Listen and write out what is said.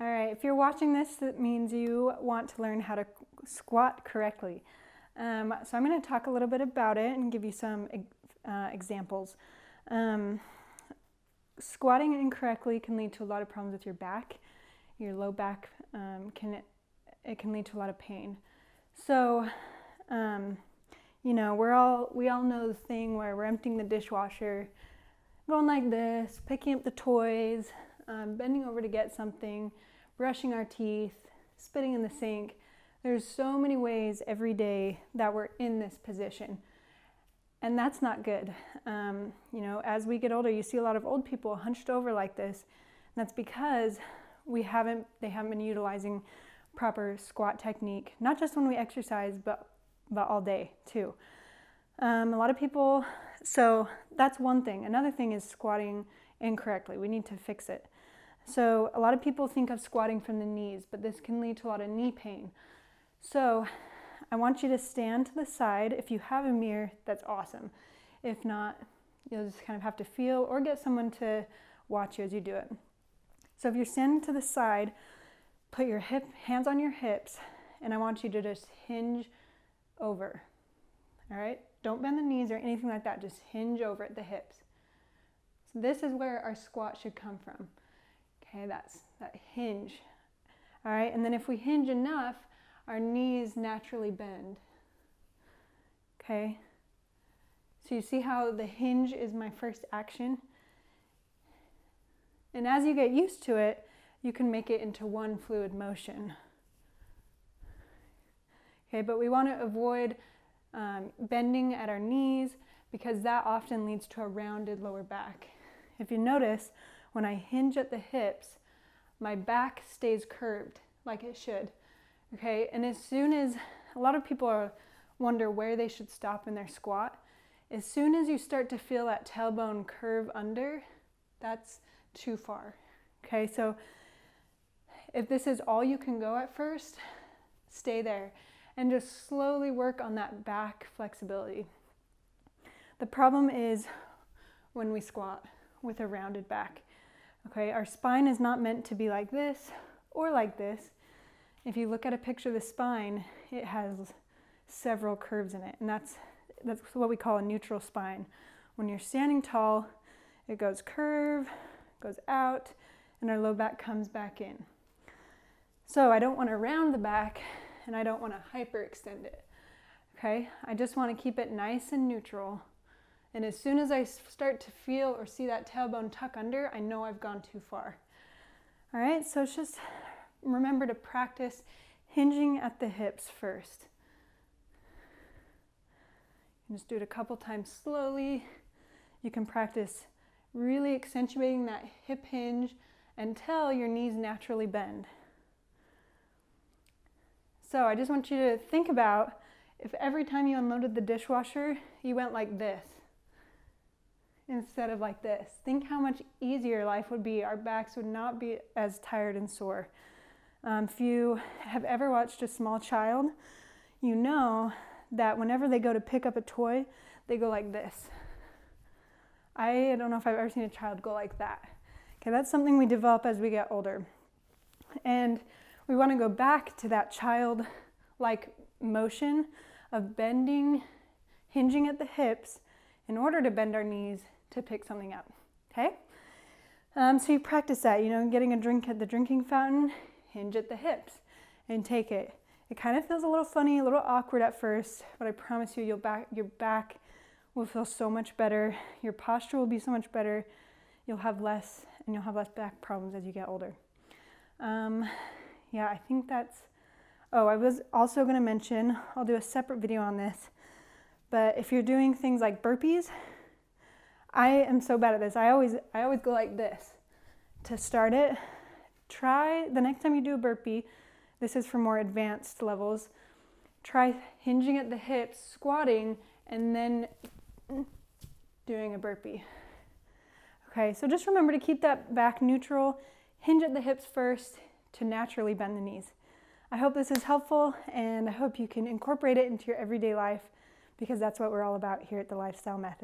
All right, if you're watching this, that means you want to learn how to squat correctly. So I'm going to talk a little bit about it and give you some examples. Squatting incorrectly can lead to a lot of problems with your back. Your low back can lead to a lot of pain. So, we all know the thing where we're emptying the dishwasher, going like this, picking up the toys, bending over to get something, brushing our teeth, spitting in the sink. There's so many ways every day that we're in this position. And that's not good. As we get older, you see a lot of old people hunched over like this. And that's because they haven't been utilizing proper squat technique, not just when we exercise, but all day too. A lot of people, so that's one thing. Another thing is squatting incorrectly. We need to fix it. So a lot of people think of squatting from the knees, but this can lead to a lot of knee pain. So I want you to stand to the side. If you have a mirror, that's awesome. If not, you'll just kind of have to feel or get someone to watch you as you do it. So if you're standing to the side, put your hands on your hips, and I want you to just hinge over. All right? Don't bend the knees or anything like that. Just hinge over at the hips. So this is where our squat should come from. Okay, that's that hinge. All right, and then if we hinge enough, our knees naturally bend. Okay? So you see how the hinge is my first action? And as you get used to it, you can make it into one fluid motion. Okay, but we want to avoid bending at our knees because that often leads to a rounded lower back. If you notice, when I hinge at the hips, my back stays curved like it should. Okay, and as soon as a lot of people wonder where they should stop in their squat, as soon as you start to feel that tailbone curve under, that's too far. Okay, so if this is all you can go at first, stay there and just slowly work on that back flexibility. The problem is when we squat with a rounded back. Okay, our spine is not meant to be like this or like this. If you look at a picture of the spine, it has several curves in it, and that's what we call a neutral spine. When you're standing tall, it goes curve, goes out, and our low back comes back in. So I don't want to round the back, and I don't want to hyperextend it. Okay, I just want to keep it nice and neutral. And as soon as I start to feel or see that tailbone tuck under, I know I've gone too far. All right, so it's just remember to practice hinging at the hips first. You just do it a couple times slowly. You can practice really accentuating that hip hinge until your knees naturally bend. So I just want you to think about if every time you unloaded the dishwasher, you went like this instead of like this. Think how much easier life would be. Our backs would not be as tired and sore. If you have ever watched a small child, you know that whenever they go to pick up a toy, they go like this. I don't know if I've ever seen a child go like that. Okay, that's something we develop as we get older. And we want to go back to that child-like motion of bending, hinging at the hips in order to bend our knees to pick something up. Okay? So you practice that, getting a drink at the drinking fountain, hinge at the hips and take it. It kind of feels a little funny, a little awkward at first, but I promise you, your back will feel so much better. Your posture will be so much better. You'll have less back problems as you get older. I think that's, I was also going to mention, I'll do a separate video on this, but if you're doing things like burpees, I am so bad at this. I always go like this to start it. Try the next time you do a burpee, this is for more advanced levels, try hinging at the hips, squatting, and then doing a burpee. Okay, so just remember to keep that back neutral, hinge at the hips first to naturally bend the knees. I hope this is helpful, and I hope you can incorporate it into your everyday life because that's what we're all about here at the Lifestyle Method.